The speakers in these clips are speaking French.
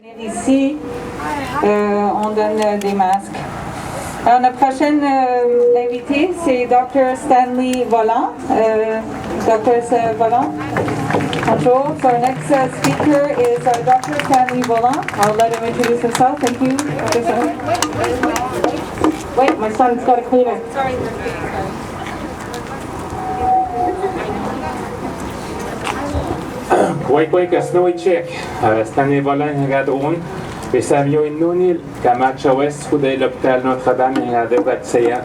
Ici, on donne des masques. Alors, notre prochaine invité, c'est Dr. Stanley Volant. Dr. Volant. Bonjour. So our next speaker is Dr. Stanley Volant. I'll let him introduce himself. Thank you. Wait, my son's got to clean it. Sorry. Wait, snowy check. Stanley Volant ngadoon. Bisavyo inunil kamat Joyce kuday l'hôpital Notre-Dame ngado gatsayan.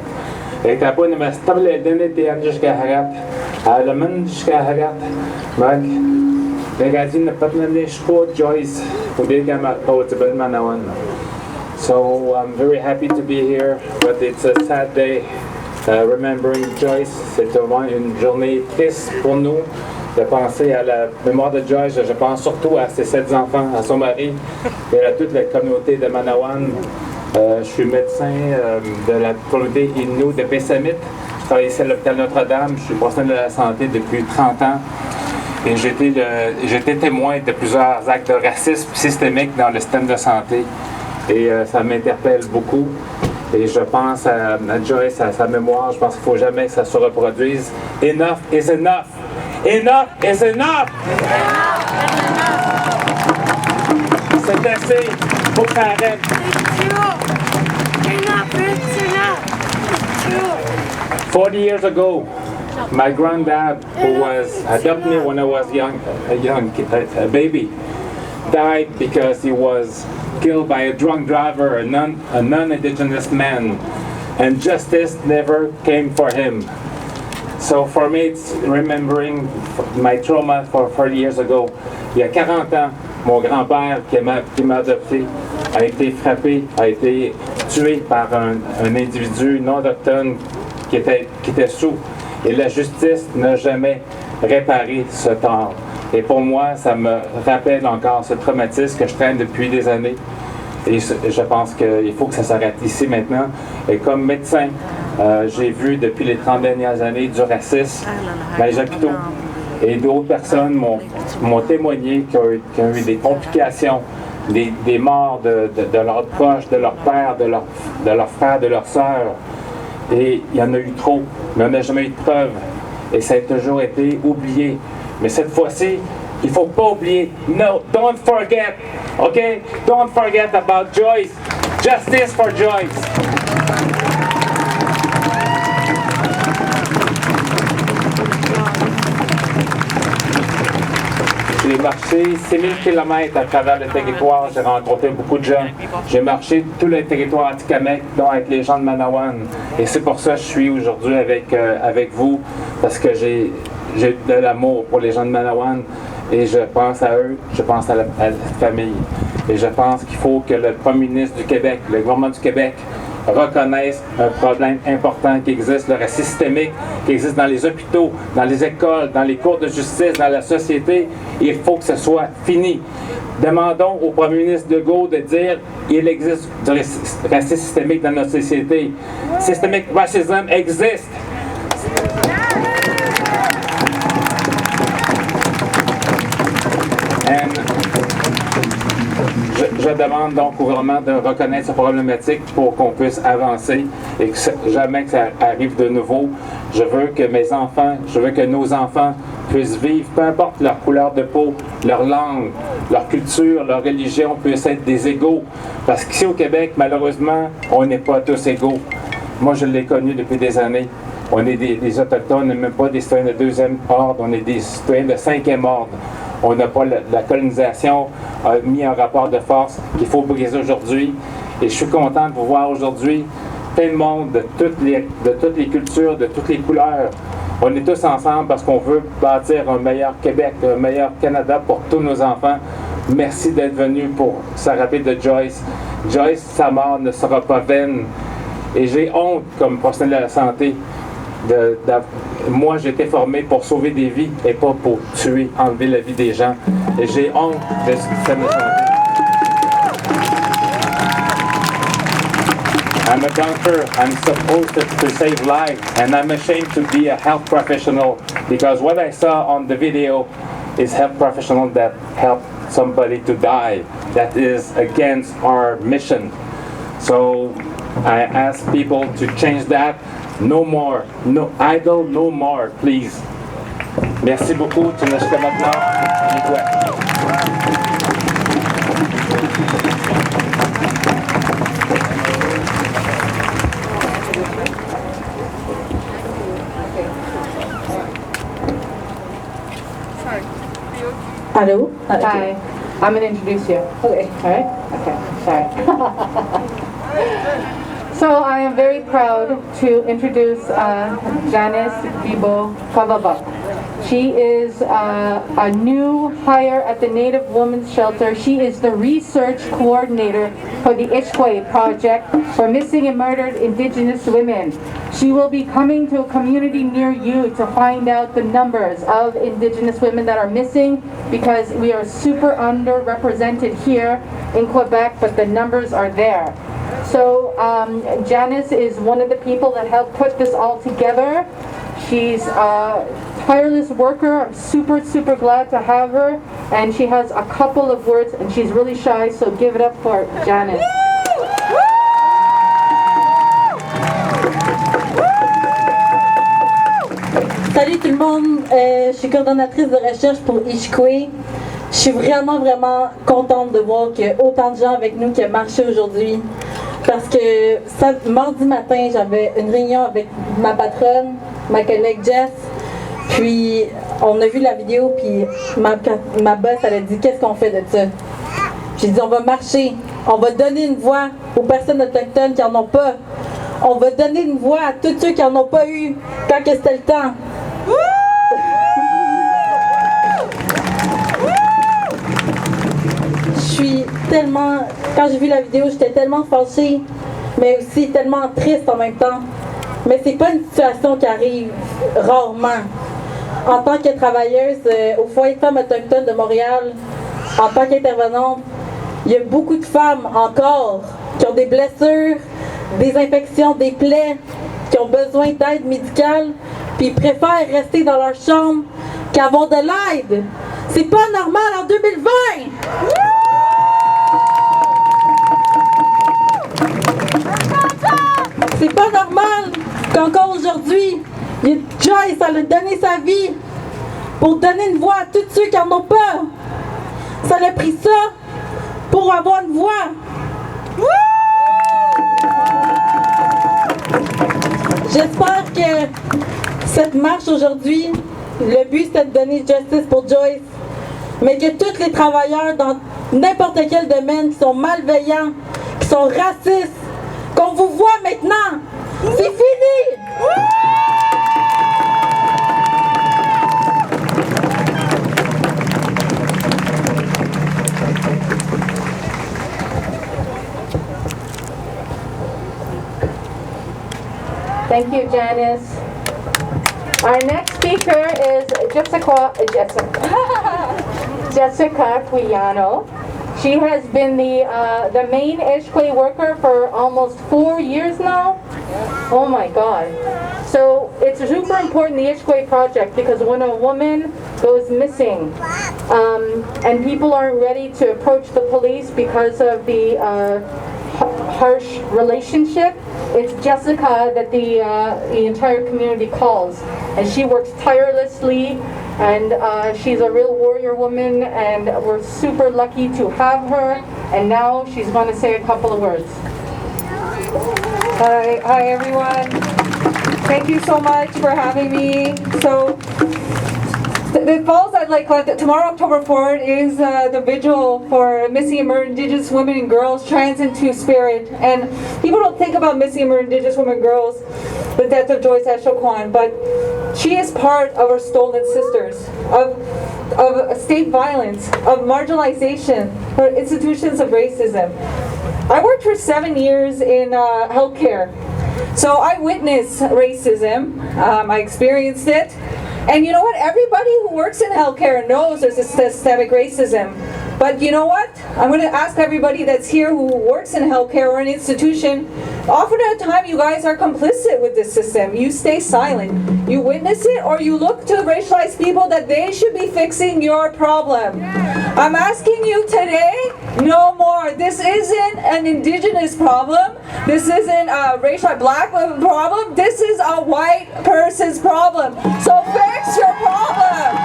Itapo na mastable denete anjus kaharat. Alaman kaharat. Mag magazine na patnane shko Joyce kuday kamat potable manawan. So I'm very happy to be here, but it's a sad day. Remembering Joyce, c'est vraiment une journée triste pour nous. De penser à la mémoire de Joyce, je pense surtout à ses 7 enfants, à son mari et à toute la communauté de Manawan. Je suis médecin de la communauté Innu de Pessamit. Je travaille ici à l'hôpital Notre-Dame. Je suis professionnel de la santé depuis 30 ans. Et j'ai été témoin de plusieurs actes de racisme systémique dans le système de santé. Et ça m'interpelle beaucoup. Et je pense à Joyce, à sa mémoire. Je pense qu'il ne faut jamais que ça se reproduise. Enough is enough! Enough is enough! C'est assez. Faut que ça arrête. Enough is enough. 40 years ago, my granddad, who was adopted me when I was a baby, died because he was killed by a drunk driver, a non-indigenous man, and justice never came for him. So for me, it's remembering my trauma for 40 years ago. Il y a 40 ans, mon grand-père qui m'a adopté a été frappé, a été tué par un individu non autochtone qui était sourd. Et la justice n'a jamais réparé ce tort. Et pour moi, ça me rappelle encore ce traumatisme que je traîne depuis des années. Et je pense qu'il faut que ça s'arrête ici maintenant. Et comme médecin, j'ai vu depuis les 30 dernières années du racisme dans les hôpitaux. Et d'autres personnes m'ont témoigné qu'ils ont eu des complications, des morts de leurs proches, de leur père, de leurs frères, de leurs sœurs. Et il y en a eu trop, mais on n'a jamais eu de preuves. Et ça a toujours été oublié. Mais cette fois-ci, il ne faut pas oublier. No, don't forget. Okay? Don't forget about Joyce. Justice for Joyce. J'ai marché 6000 km à travers le territoire. J'ai rencontré beaucoup de gens. J'ai marché tout le territoire Atikamekw, dont avec les gens de Manawan. Et c'est pour ça que je suis aujourd'hui avec vous, parce que j'ai de l'amour pour les gens de Manawan. Et je pense à eux, je pense à la famille. Et je pense qu'il faut que le Premier ministre du Québec, le gouvernement du Québec, reconnaisse un problème important qui existe, le racisme systémique, qui existe dans les hôpitaux, dans les écoles, dans les cours de justice, dans la société. Il faut que ce soit fini. Demandons au Premier ministre Legault de dire qu'il existe du racisme systémique dans notre société. Systemic racism existe. Je demande donc au gouvernement de reconnaître cette problématique pour qu'on puisse avancer et que jamais que ça arrive de nouveau. Je veux que mes enfants, je veux que nos enfants puissent vivre, peu importe leur couleur de peau, leur langue, leur culture, leur religion, puissent être des égaux. Parce qu'ici au Québec, malheureusement, on n'est pas tous égaux. Moi, je l'ai connu depuis des années. On est des Autochtones, on n'est même pas des citoyens de 2e ordre, on est des citoyens de 5e ordre. On n'a pas la colonisation a mis un rapport de force qu'il faut briser aujourd'hui. Et je suis content de vous voir aujourd'hui, plein de monde, de toutes les cultures, de toutes les couleurs. On est tous ensemble parce qu'on veut bâtir un meilleur Québec, un meilleur Canada pour tous nos enfants. Merci d'être venus pour se rappeler de Joyce. Joyce, sa mort ne sera pas vaine. Et j'ai honte, comme professionnel de la santé, moi, j'ai été formé pour sauver des vies et pas pour tuer, enlever la vie des gens. Et j'ai honte de ce système de santé. I'm a doctor. I'm supposed to save lives, and I'm ashamed to be a health professional because what I saw on the video is health professional that helped somebody to die. that is against our mission. So I ask people to change that. No more, no idle, no more, please. Merci beaucoup. Tu n'as jusqu'à maintenant. Hello. Hi, I'm going to introduce you. Okay. All right? Okay, sorry. So I am very proud to introduce Janice Bibo Kavaba. She is a new hire at the Native Women's Shelter. She is the research coordinator for the Ishkwe project for missing and murdered Indigenous women. She will be coming to a community near you to find out the numbers of Indigenous women that are missing, because we are super underrepresented here in Quebec, but the numbers are there. So Janice is one of the people that helped put this all together. She's a tireless worker. I'm super, super glad to have her. And she has a couple of words, and she's really shy, so give it up for Janice. Salut tout le monde, je suis coordonnatrice de recherche pour Ishkwe. Je suis vraiment contente de voir qu'il y a autant de gens avec nous qui ont marché aujourd'hui. Parce que mardi matin, j'avais une réunion avec ma patronne, ma collègue Jess. Puis on a vu la vidéo, puis ma boss, elle a dit qu'est-ce qu'on fait de ça? J'ai dit on va marcher, on va donner une voix aux personnes autochtones qui n'en ont pas. On va donner une voix à tous ceux qui n'en ont pas eu quand c'était le temps. Je suis tellement... Quand j'ai vu la vidéo, j'étais tellement fâchée, mais aussi tellement triste en même temps. Mais c'est pas une situation qui arrive rarement. En tant que travailleuse au foyer de femmes autochtones de Montréal, en tant qu'intervenante, il y a beaucoup de femmes encore qui ont des blessures, des infections, des plaies, qui ont besoin d'aide médicale, puis ils préfèrent rester dans leur chambre qu'avoir de l'aide. C'est pas normal en 2020! C'est pas normal qu'encore aujourd'hui, Joyce a donné sa vie pour donner une voix à tous ceux qui n'en ont pas. Ça a pris ça pour avoir une voix. J'espère que cette marche aujourd'hui, le but c'est de donner justice pour Joyce, mais que tous les travailleurs dans n'importe quel domaine qui sont malveillants, qui sont racistes, qu'on vous voit maintenant, c'est fini! Thank you, Janice. Our next speaker is Jessica Quijano. She has been the main Ishkwe worker for almost 4 years now. Oh my God. So it's super important, the Ishkwe project, because when a woman goes missing and people aren't ready to approach the police because of the harsh relationship, it's Jessica that the entire community calls, and she works tirelessly, and she's a real warrior woman, and we're super lucky to have her. And now she's going to say a couple of words. Hi everyone. Thank you so much for having me. So it falls at tomorrow, October 4th, is the vigil for missing and murdered Indigenous women and girls, trans and Two-Spirit. And people don't think about missing and murdered Indigenous women and girls, the death of Joyce Echoquan, but she is part of our stolen sisters, of state violence, of marginalization, or institutions of racism. I worked for 7 years in healthcare, so I witnessed racism. I experienced it. And you know what? Everybody who works in healthcare knows there's a systemic racism. But you know what? I'm going to ask everybody that's here who works in healthcare or an institution, often at a time you guys are complicit with this system. You stay silent. You witness it, or you look to racialized people that they should be fixing your problem. I'm asking you today No more. This isn't an indigenous problem. This isn't a racial black problem. This is a white person's problem. So fix your problem.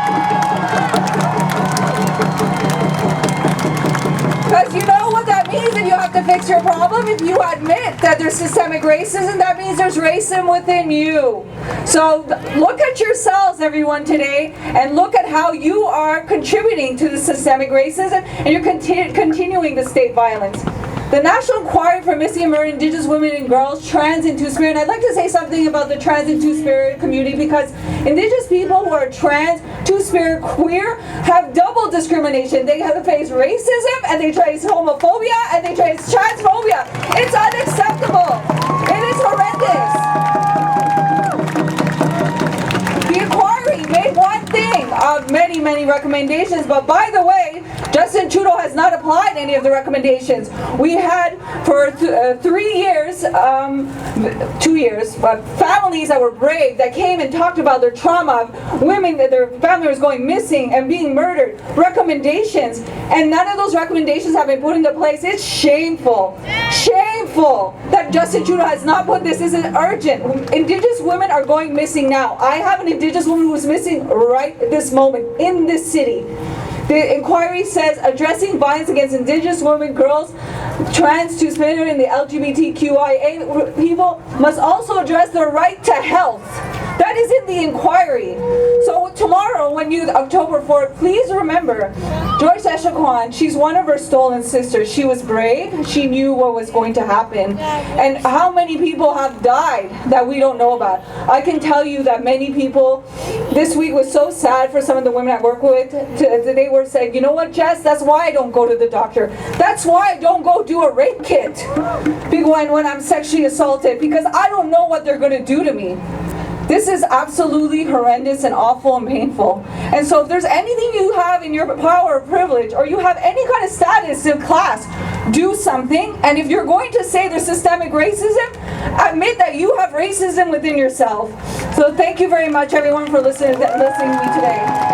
Because you know what that means if you have to fix your problem? If you admit that there's systemic racism, that means there's racism within you. So look at yourselves, everyone, today, and look at how you are contributing to the systemic racism, and you're continuing the state violence. The National Inquiry for Missing and Murdered Indigenous Women and Girls, Trans and Two-Spirit. I'd like to say something about the Trans and Two-Spirit community because Indigenous people who are trans, Two-Spirit, queer have double discrimination. They have to face racism, and they face homophobia, and they face transphobia. It's unacceptable. It is horrendous. The inquiry made one thing of many, many recommendations, but by the way, Justin Trudeau has not applied any of the recommendations. We had for 3 years, 2 years, families that were brave, that came and talked about their trauma, of women that their family was going missing and being murdered, recommendations, and none of those recommendations have been put into place. It's shameful. Shameful that Justin Trudeau has not put this. This is urgent. Indigenous women are going missing now. I have an Indigenous woman who is missing right this moment in this city. The inquiry says addressing violence against Indigenous women, girls, trans, Two-Spirit, and the LGBTQIA people must also address their right to health. That is in the inquiry. So tomorrow, when you, October 4th, please remember Joyce Echaquan. She's one of her stolen sisters. She was brave. She knew what was going to happen. And how many people have died that we don't know about? I can tell you that many people, this week was so sad for some of the women I work with. They were saying, you know what, Jess, that's why I don't go to the doctor. That's why I don't go do a rape kit when I'm sexually assaulted, because I don't know what they're going to do to me. This is absolutely horrendous and awful and painful. And so if there's anything you have in your power or privilege, or you have any kind of status in class, do something. And if you're going to say there's systemic racism, admit that you have racism within yourself. So thank you very much, everyone, for listening to me today.